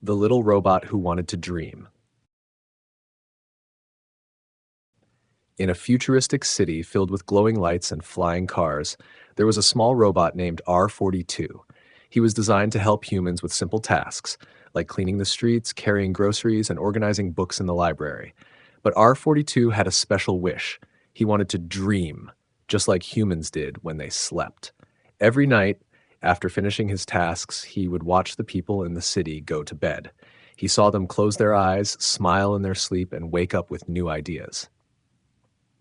The Little Robot Who Wanted to Dream. In a futuristic city filled with glowing lights and flying cars, there was a small robot named R42. He was designed to help humans with simple tasks, like cleaning the streets, carrying groceries, and organizing books in the library. But R42 had a special wish. He wanted to dream, just like humans did when they slept. Every night, after finishing his tasks, he would watch the people in the city go to bed. He saw them close their eyes, smile in their sleep, and wake up with new ideas.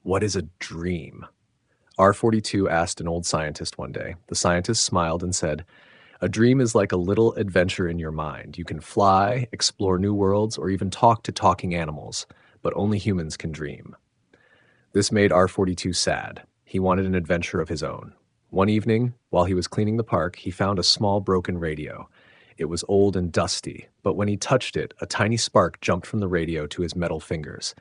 What is a dream? R42 asked an old scientist one day. The scientist smiled and said, "A dream is like a little adventure in your mind. You can fly, explore new worlds, or even talk to talking animals, but only humans can dream." This made R42 sad. He wanted an adventure of his own. One evening, while he was cleaning the park, he found a small broken radio. It was old and dusty, but when he touched it, a tiny spark jumped from the radio to his metal fingers.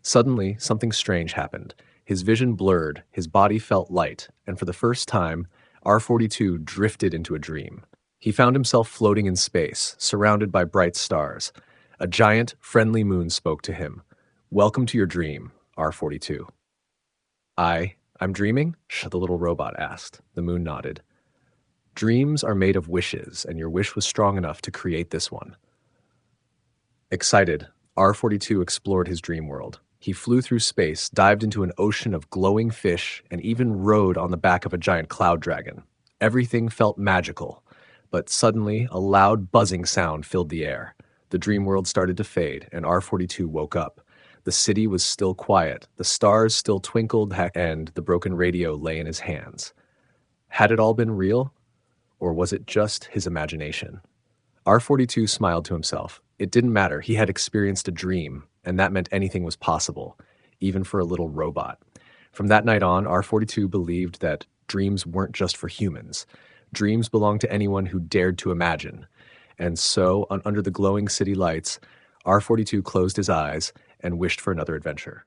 Suddenly, something strange happened. His vision blurred, his body felt light, and for the first time, R42 drifted into a dream. He found himself floating in space, surrounded by bright stars. A giant, friendly moon spoke to him. "Welcome to your dream, R42. I'm dreaming?" the little robot asked. The moon nodded. "Dreams are made of wishes, and your wish was strong enough to create this one." Excited, R42 explored his dream world. He flew through space, dived into an ocean of glowing fish, and even rode on the back of a giant cloud dragon. Everything felt magical, but suddenly a loud buzzing sound filled the air. The dream world started to fade, and R42 woke up. The city was still quiet, the stars still twinkled, and the broken radio lay in his hands. Had it all been real, or was it just his imagination? R42 smiled to himself. It didn't matter, he had experienced a dream, and that meant anything was possible, even for a little robot. From that night on, R42 believed that dreams weren't just for humans. Dreams belonged to anyone who dared to imagine. And so, under the glowing city lights, R42 closed his eyes and wished for another adventure.